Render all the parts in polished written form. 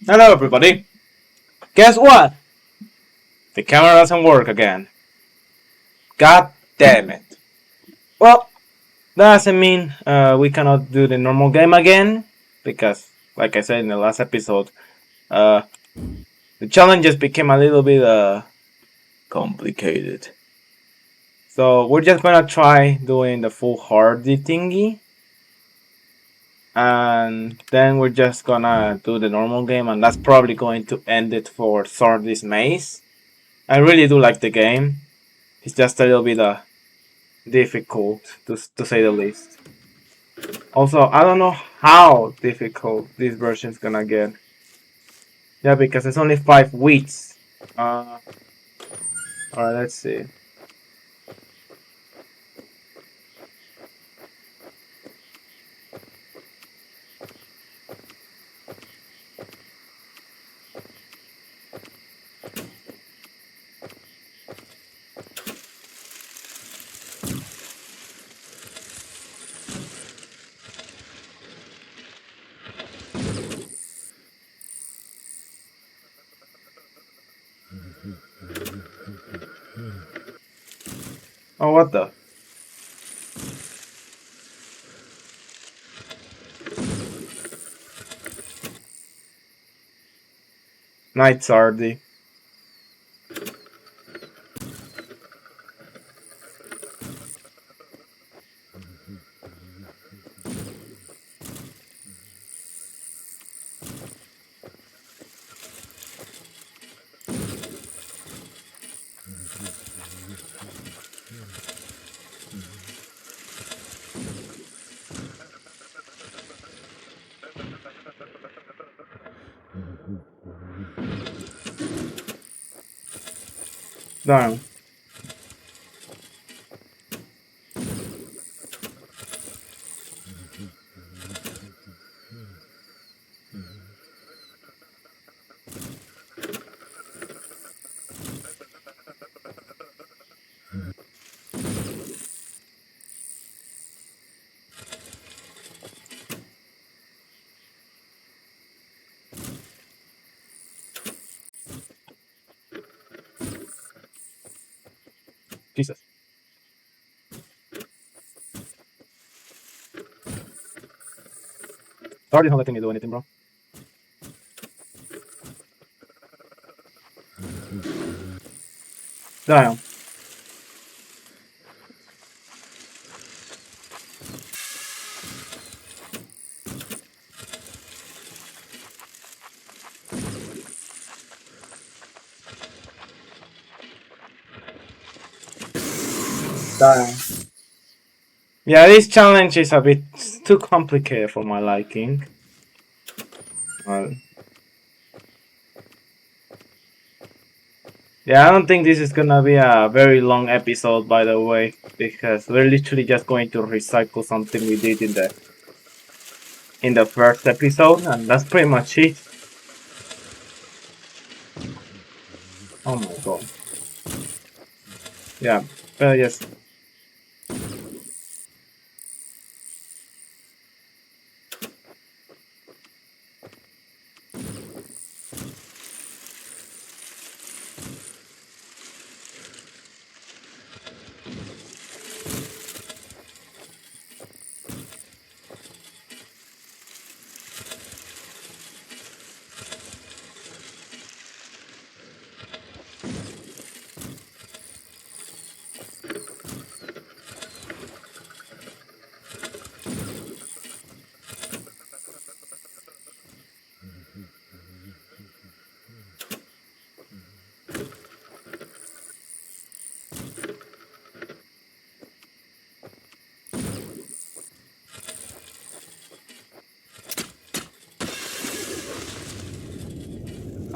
Hello everybody! Guess what? The camera doesn't work again. God damn it. Well, that doesn't mean we cannot do the normal game again, because, like I said in the last episode, uh, the challenges became a little bit complicated. So we're just gonna try doing the full hardy thingy, and then we're just gonna do the normal game, and that's probably going to end it for Zardy's Maze. I really do like the game. It's just a little bit difficult to say the least. Also, I don't know how difficult this version is gonna get. Yeah, because it's only 5 weeks. Alright, let's see. Oh, what the? Night Zardy. Damn. Jesus. Zardy's not letting me do anything, bro. Damn. Damn. Yeah, this challenge is a bit too complicated for my liking. Well, yeah, I don't think this is gonna be a very long episode, by the way, because we're literally just going to recycle something we did in the first episode, and that's pretty much it. Oh my god. Yeah, yes.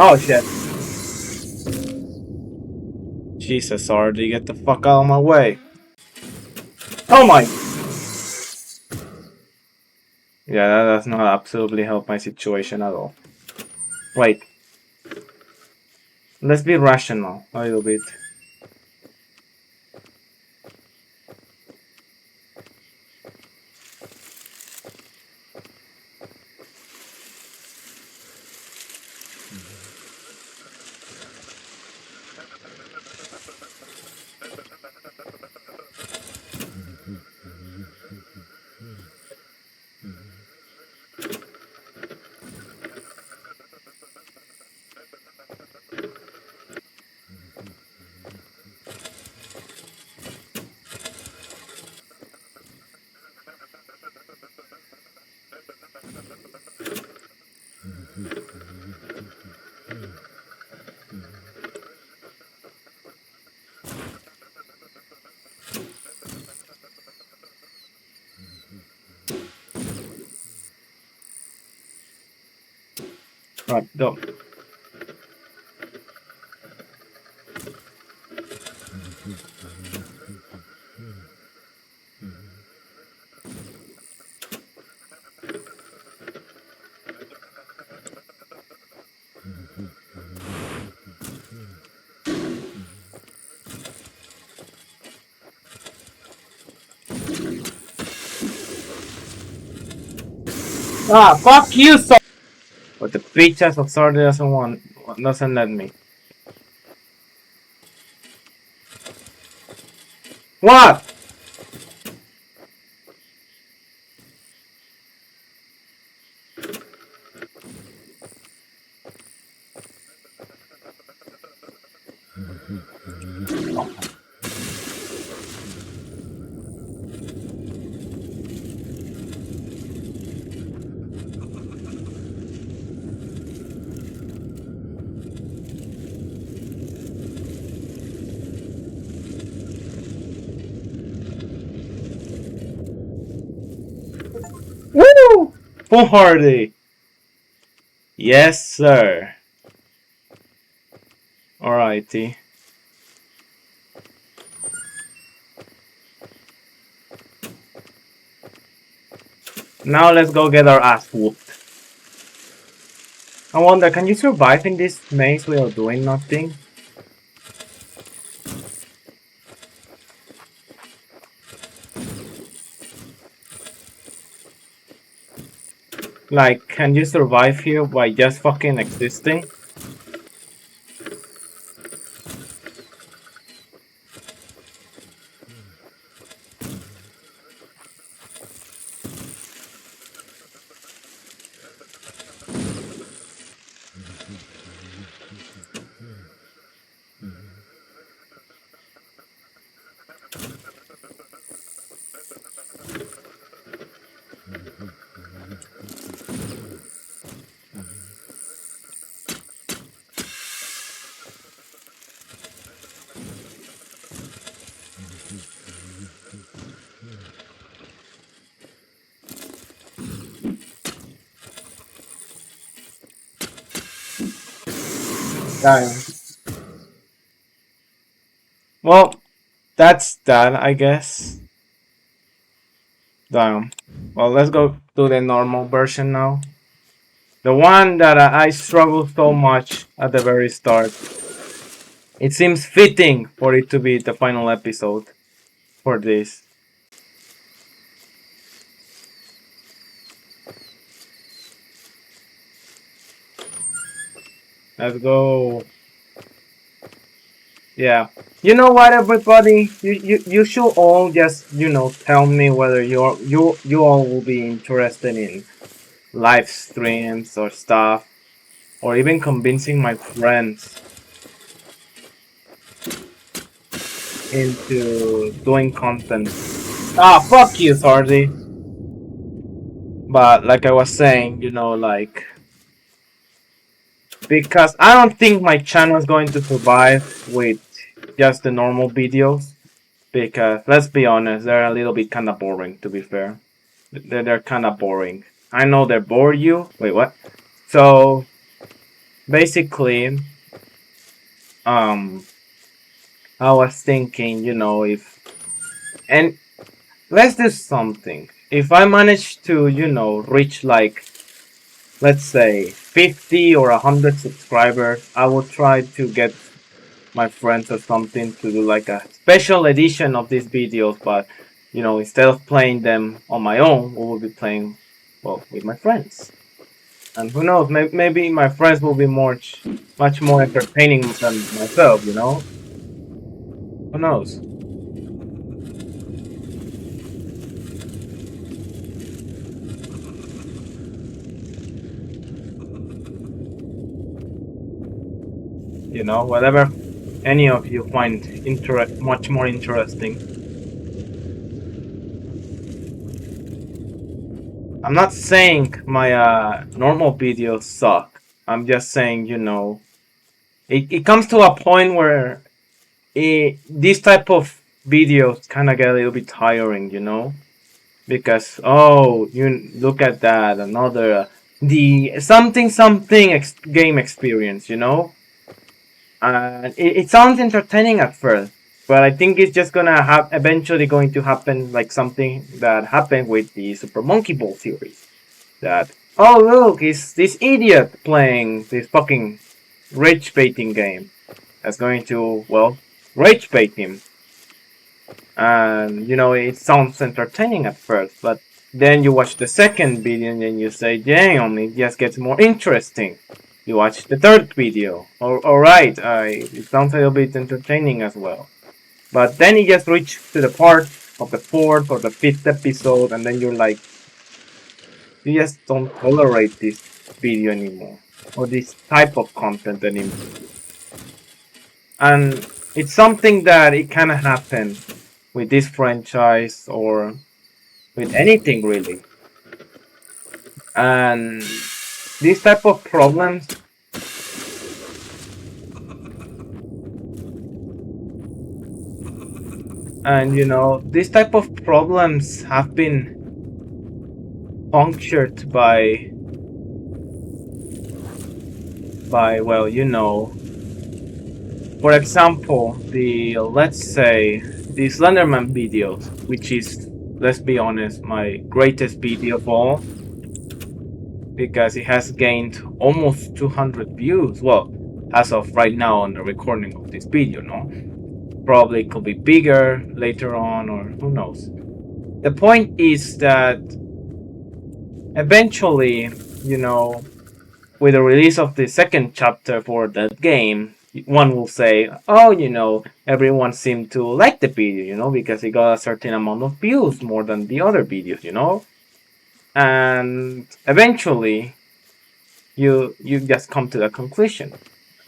Oh shit. Jesus, Zardy, get the fuck out of my way. Oh my! Yeah, that does not absolutely help my situation at all. Wait. Let's be rational a little bit. Right, go. Ah, fuck you, so. But the bitch ass of Zardy doesn't let me. What? Woo! Foolhardy. Yes, sir. Alrighty. Now let's go get our ass whooped. I wonder, can you survive in this maze without doing nothing? Like, can you survive here by just fucking existing? Damn. Well, that's that, I guess. Damn. Well, let's go to the normal version now. The one that I struggled so much at the very start. It seems fitting for it to be the final episode for this. Let's go. Yeah. You know what, everybody? You should all just, tell me whether you all will be interested in live streams or stuff, or even convincing my friends into doing content. Ah, fuck you, Zardy. But like I was saying, like, because I don't think my channel is going to survive with just the normal videos. Because let's be honest, they're a little bit kind of boring. To be fair, they're kind of boring. I know they bore you. Wait, what? So basically, um, I was thinking, if and let's do something. If I manage to, reach like, let's say 50 or 100 subscribers, I will try to get my friends or something to do like a special edition of these videos, but instead of playing them on my own, we will be playing, well, with my friends. And who knows, maybe my friends will be much more entertaining than myself, Who knows? Whatever any of you find much more interesting. I'm not saying my normal videos suck. I'm just saying, it comes to a point where this type of videos kind of get a little bit tiring. Because you look at that another the something game experience. And it sounds entertaining at first, but I think it's just gonna have eventually going to happen like something that happened with the Super Monkey Ball series. That look, it's this idiot playing this fucking rage baiting game that's going to rage bait him. And it sounds entertaining at first, but then you watch the second video and then you say, damn, it just gets more interesting. You watch the third video. Alright, it sounds a little bit entertaining as well. But then it just reaches to the part of the fourth or the fifth episode, and then you're like, you just don't tolerate this video anymore. Or this type of content anymore. And it's something that it kind of happened with this franchise or with anything really. And these type of problems these type of problems have been punctured by for example, let's say the Slenderman videos, which is, let's be honest, my greatest video of all, because it has gained almost 200 views. Well, as of right now on the recording of this video, no? Probably could be bigger later on, or who knows. The point is that eventually, with the release of the second chapter for that game, one will say, everyone seemed to like the video, because it got a certain amount of views, more than the other videos. And eventually, you just come to the conclusion.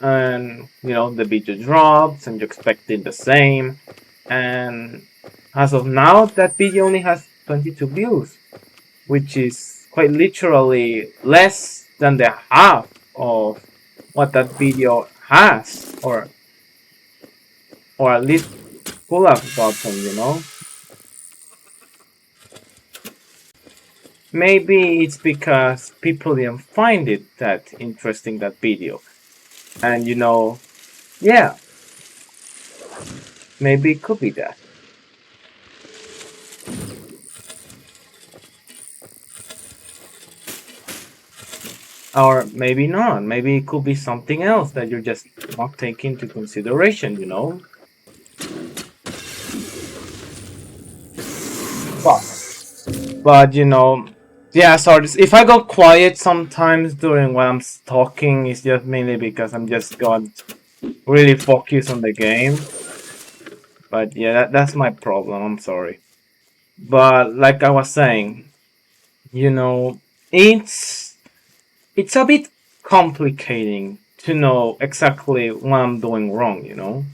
And, the video drops, and you expected the same. And as of now, that video only has 22 views, which is quite literally less than the half of what that video has, or at least could have gotten. Maybe it's because people didn't find it that interesting, that video. And yeah, maybe it could be that. Or maybe not. Maybe it could be something else that you're just not taking into consideration, But yeah, sorry. If I go quiet sometimes during when I'm talking, it's just mainly because I'm just got really focused on the game. But yeah, that's my problem. I'm sorry. But like I was saying, it's a bit complicating to know exactly what I'm doing wrong,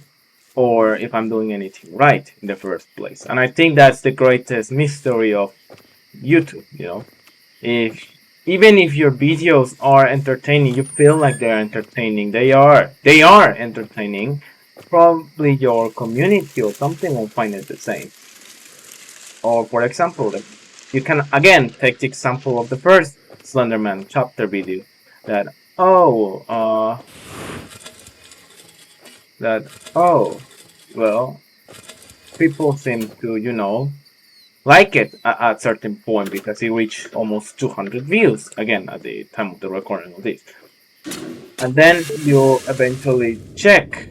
or if I'm doing anything right in the first place. And I think that's the greatest mystery of YouTube. Even if your videos are entertaining, you feel like they're entertaining. They are entertaining. Probably your community or something will find it the same. Or for example, you can again take the example of the first Slenderman chapter video. That people seem to like it at certain point because it reached almost 200 views again at the time of the recording of this. And then you eventually check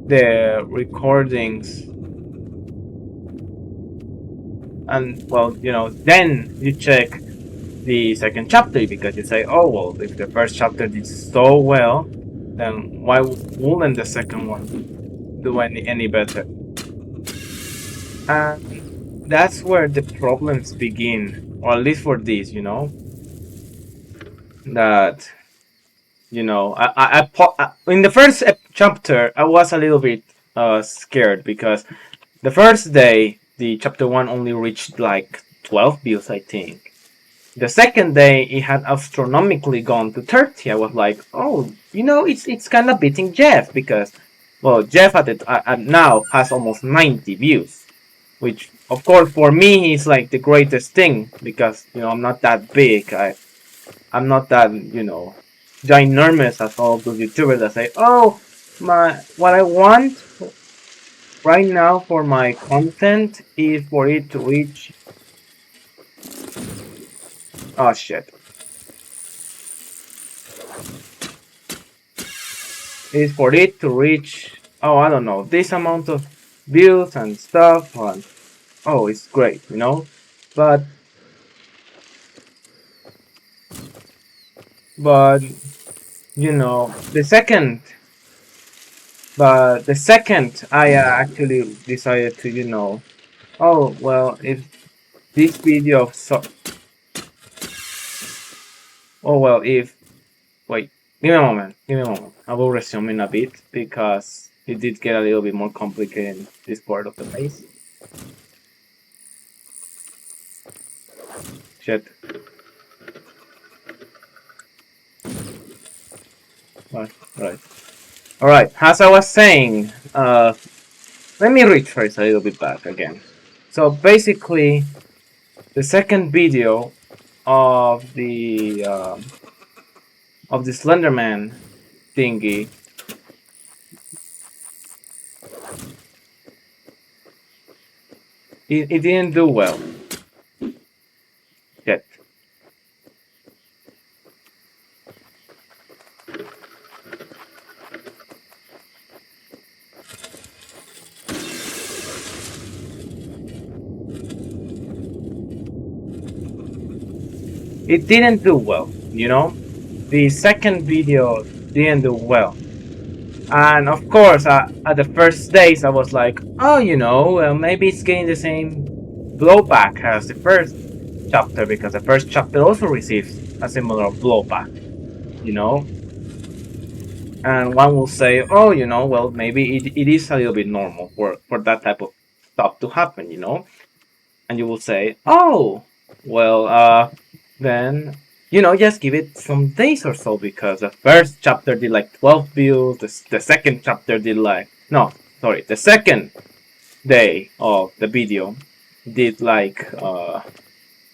the recordings, and then you check the second chapter because you say, if the first chapter did so well, then why wouldn't the second one do any better? And that's where the problems begin, or at least for this, that in the first chapter I was a little bit scared because the first day the chapter 1 only reached like 12 views, I think. The second day, it had astronomically gone to 30. I was like, oh, it's kind of beating Jeff because, well, Jeff now has almost 90 views, which, of course, for me is like the greatest thing because, I'm not that big. I'm not that, ginormous as all those YouTubers that say, oh, what I want right now for my content is for it to reach, oh shit, is for it to reach, oh, I don't know, this amount of views and stuff, and oh, it's great, but but you know the second the second I actually decided to, oh well, if this video so oh well, if wait, give me a moment, I will resume in a bit because it did get a little bit more complicated in this part of the base. Shit. Right. Alright, as I was saying, let me retrace a little bit back again. So basically, the second video of the Slenderman thingy, it didn't do well yet. It didn't do well, The second video didn't do well. And of course, at the first days, I was like, oh, maybe it's getting the same blowback as the first chapter, because the first chapter also received a similar blowback, And one will say, oh, well, maybe it is a little bit normal for that type of stuff to happen, And you will say, oh, well, then, just give it some days or so, because the first chapter did like 12 views, the second chapter did like, no, sorry, the second day of the video did like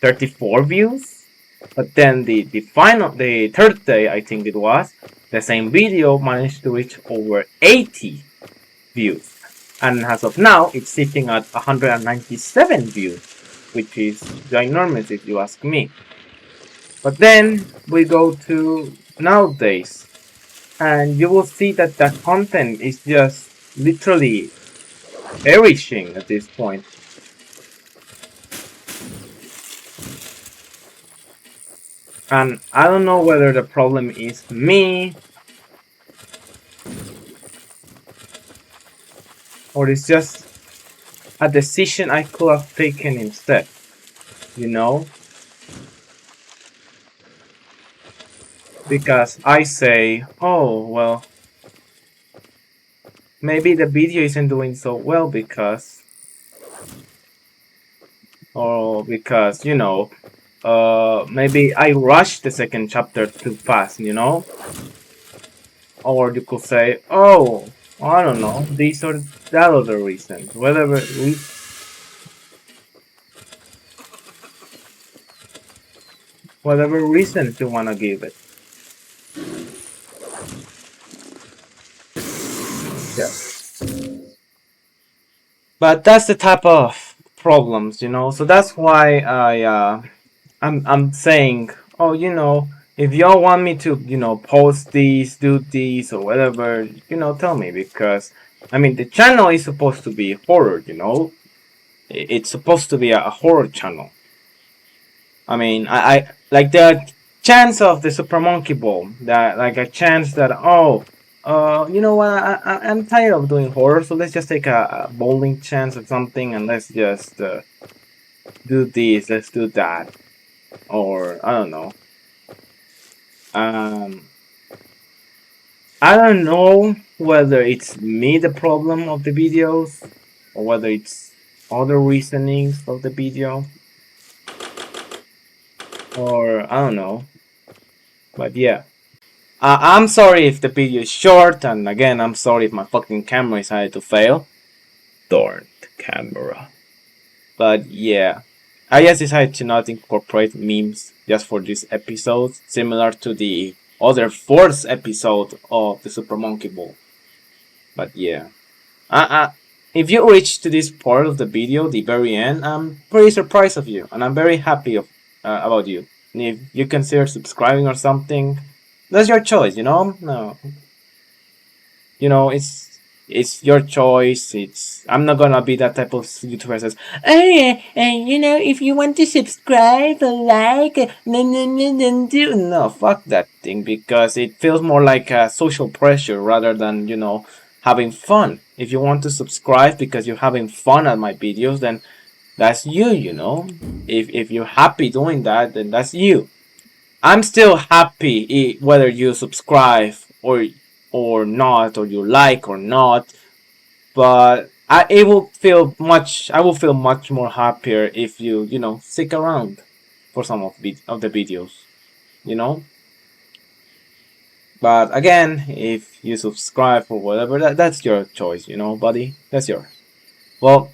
34 views, but then the third day, I think it was, the same video managed to reach over 80 views. And as of now, it's sitting at 197 views, which is ginormous if you ask me. But then we go to nowadays, and you will see that the content is just literally perishing at this point. And I don't know whether the problem is me, or it's just a decision I could have taken instead, Because I say, oh, well, maybe the video isn't doing so well because, maybe I rushed the second chapter too fast, Or you could say, oh, I don't know, these or that other reasons, whatever reasons you want to give it. Yeah. But that's the type of problems, So that's why I'm saying, oh, if y'all want me to, post these, do these, or whatever, tell me, because I mean the channel is supposed to be horror, It's supposed to be a horror channel. I mean, I like the chance of the Super Monkey Ball, that like a chance that, oh, you know what? I'm tired of doing horror, so let's just take a bowling chance or something, and let's just do this, let's do that, or I don't know. I don't know whether it's me the problem of the videos, or whether it's other reasonings of the video, or I don't know. But yeah. I'm sorry if the video is short, and again, I'm sorry if my fucking camera decided to fail. Darn camera. But yeah, I just decided to not incorporate memes just for this episode, similar to the other fourth episode of the Super Monkey Ball. But yeah, if you reach to this part of the video, the very end, I'm pretty surprised of you, and I'm very happy about you. And if you consider subscribing or something, that's your choice, you know. No, you know, it's your choice. It's I'm not gonna be that type of YouTuber that says, oh yeah, you know, if you want to subscribe or like, no, fuck that thing, because it feels more like a social pressure rather than, you know, having fun. If you want to subscribe because you're having fun at my videos, then that's you, you know. If you're happy doing that, then that's you. I'm still happy whether you subscribe or not, or you like or not. But I will feel much more happier if you know stick around for some of the videos, you know. But again, if you subscribe or whatever, that's your choice, you know, buddy. That's yours. Well,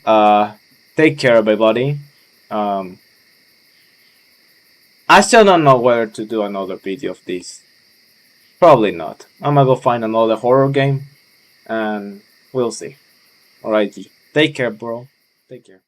take care, everybody. Um, I still don't know whether to do another video of this. Probably not. I'm gonna go find another horror game, and we'll see. Alrighty. Take care, bro. Take care.